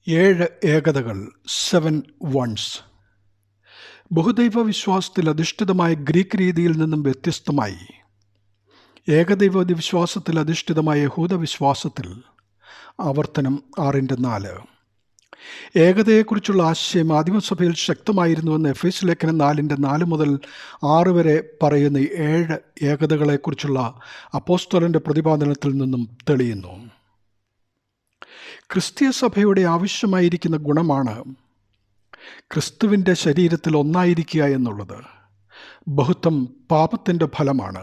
7 ഏകതകൾ, 7 once. ബഹുദൈവ വിശ്വാസത്തിൽ അധിഷ്ഠിതമായ ഗ്രീക്ക് രീതിയിൽ നിന്നും വ്യത്യസ്തമായി ഏകദൈവ വിശ്വാസത്തിൽ അധിഷ്ഠിതമായ യഹൂദ വിശ്വാസത്തിൽ ആവർത്തനം 6:4 ഏകതയെക്കുറിച്ചുള്ള ആശയം ആദിമസഭയിൽ ശക്തമായിരുന്നുവെന്ന് എഫേസ്യ ലേഖനം 4:4 മുതൽ 6 വരെ പറയുന്ന 7 ഏകതകളെക്കുറിച്ചുള്ള അപ്പോസ്തലന്റെ പ്രതിപാദനത്തിൽ നിന്നും തെളിയുന്നു. ക്രിസ്തീയ സഭയുടെ ആവശ്യമായിരിക്കുന്ന ഗുണമാണ് ക്രിസ്തുവിൻ്റെ ശരീരത്തിൽ ഒന്നായിരിക്കുക എന്നുള്ളത്. ബഹുത്വം പാപത്തിൻ്റെ ഫലമാണ്.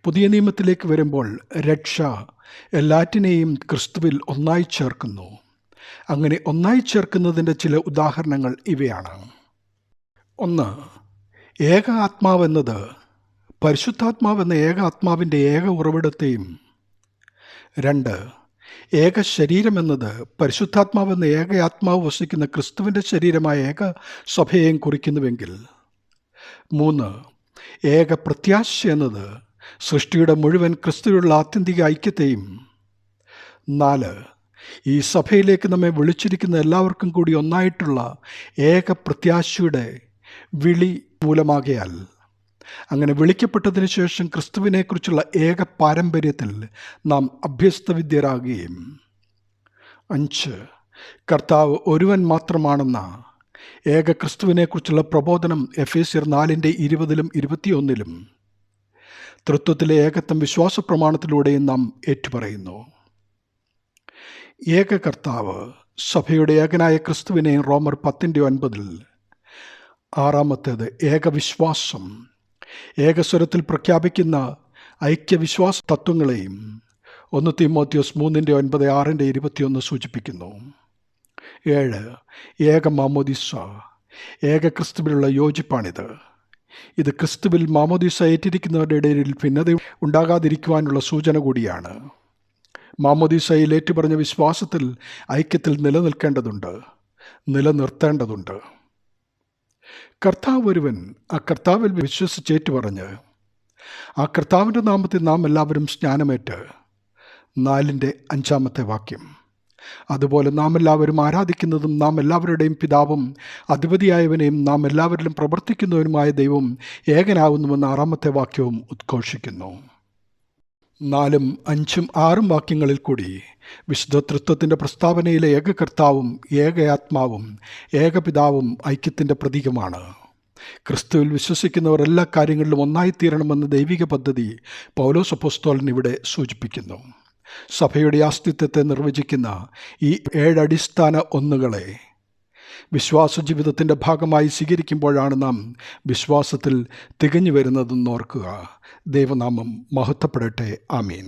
പുതിയ നിയമത്തിലേക്ക് വരുമ്പോൾ രക്ഷ എല്ലാറ്റിനെയും ക്രിസ്തുവിൽ ഒന്നായി ചേർക്കുന്നു. അങ്ങനെ ഒന്നായി ചേർക്കുന്നതിൻ്റെ ചില ഉദാഹരണങ്ങൾ ഇവയാണ്. 1. ഏക ആത്മാവെന്നത് പരിശുദ്ധാത്മാവെന്ന ഏക ആത്മാവിൻ്റെ ഏക ഉറവിടത്തെയും 2. ഏക ശരീരമെന്നത് പരിശുദ്ധാത്മാവെന്ന ഏക ആത്മാവ് വസിക്കുന്ന ക്രിസ്തുവിൻ്റെ ശരീരമായ ഏക സഭയെയും കുറിക്കുന്നുവെങ്കിൽ 3. ഏക പ്രത്യാശ എന്നത് സൃഷ്ടിയുടെ മുഴുവൻ ക്രിസ്തുവിലുള്ള ആത്യന്തിക ഐക്യത്തെയും 4. ഈ സഭയിലേക്ക് നമ്മെ വിളിച്ചിരിക്കുന്ന എല്ലാവർക്കും കൂടി ഒന്നായിട്ടുള്ള ഏക പ്രത്യാശയുടെ വിളി മൂലമാകയാൽ അങ്ങനെ വിളിക്കപ്പെട്ടതിന് ശേഷം ക്രിസ്തുവിനെക്കുറിച്ചുള്ള ഏക പാരമ്പര്യത്തിൽ നാം അഭ്യസ്തവിദ്യരാകുകയും 5. കർത്താവ് ഒരുവൻ മാത്രമാണെന്ന ഏക ക്രിസ്തുവിനെക്കുറിച്ചുള്ള പ്രബോധനം എഫേസ്യർ 4:20 21 തൃത്വത്തിലെ ഏകത്വം വിശ്വാസ പ്രമാണത്തിലൂടെയും നാം ഏറ്റുപറയുന്നു. ഏക കർത്താവ് സഭയുടെ ഏകനായ ക്രിസ്തുവിനെ റോമർ 10:9 6. ഏക വിശ്വാസം ഏകസ്വരത്തിൽ പ്രഖ്യാപിക്കുന്ന ഐക്യവിശ്വാസ തത്വങ്ങളെയും 1 തീമോഥെയോസ് 3:9 6:21 സൂചിപ്പിക്കുന്നു. 7. ഏക മാമോദീസ ഏക ക്രിസ്തുവിലുള്ള യോജിപ്പാണിത്. ഇത് ക്രിസ്തുവിൽ മാമോദീസ ഏറ്റിരിക്കുന്നവരുടെ ഇടയിൽ ഭിന്നത ഉണ്ടാകാതിരിക്കുവാനുള്ള സൂചന കൂടിയാണ്. മാമോദീസയിൽ ഏറ്റുപറഞ്ഞ വിശ്വാസത്തിൽ ഐക്യത്തിൽ നിലനിർത്തേണ്ടതുണ്ട്. കർത്താവ് ഒരുവൻ, ആ കർത്താവിൽ വിശ്വസിച്ചേറ്റുപറഞ്ഞ് ആ കർത്താവിൻ്റെ നാമത്തിൽ നാം എല്ലാവരും സ്നാനമേറ്റ് 4:5 അതുപോലെ നാം എല്ലാവരും ആരാധിക്കുന്നതും നാം എല്ലാവരുടെയും പിതാവും അധിപതിയായവനെയും നാം എല്ലാവരിലും പ്രവർത്തിക്കുന്നവനുമായ ദൈവം ഏകനാകുന്നുവെന്ന് 6 ഉദ്ഘോഷിക്കുന്നു. 4, 5, 6 വാക്യങ്ങളിൽ കൂടി വിശുദ്ധ തൃത്വത്തിൻ്റെ പ്രസ്താവനയിലെ ഏക കർത്താവും ഏക ആത്മാവും ഏക പിതാവും ഐക്യത്തിൻ്റെ പ്രതീകമാണ്. ക്രിസ്തുവിൽ വിശ്വസിക്കുന്നവർ എല്ലാ കാര്യങ്ങളിലും ഒന്നായിത്തീരണമെന്ന ദൈവിക പദ്ധതി പൗലോസ് അപ്പോസ്തലൻ ഇവിടെ സൂചിപ്പിക്കുന്നു. സഭയുടെ അസ്തിത്വത്തെ നിർവചിക്കുന്ന ഈ 7 അടിസ്ഥാന ഒന്നുകളെ വിശ്വാസ ജീവിതത്തിൻ്റെ ഭാഗമായി സ്വീകരിക്കുമ്പോഴാണ് നാം വിശ്വാസത്തിൽ തികഞ്ഞു വരുന്നതെന്ന് ഓർക്കുക. ദൈവനാമം മഹത്വപ്പെടട്ടെ. ആമീൻ.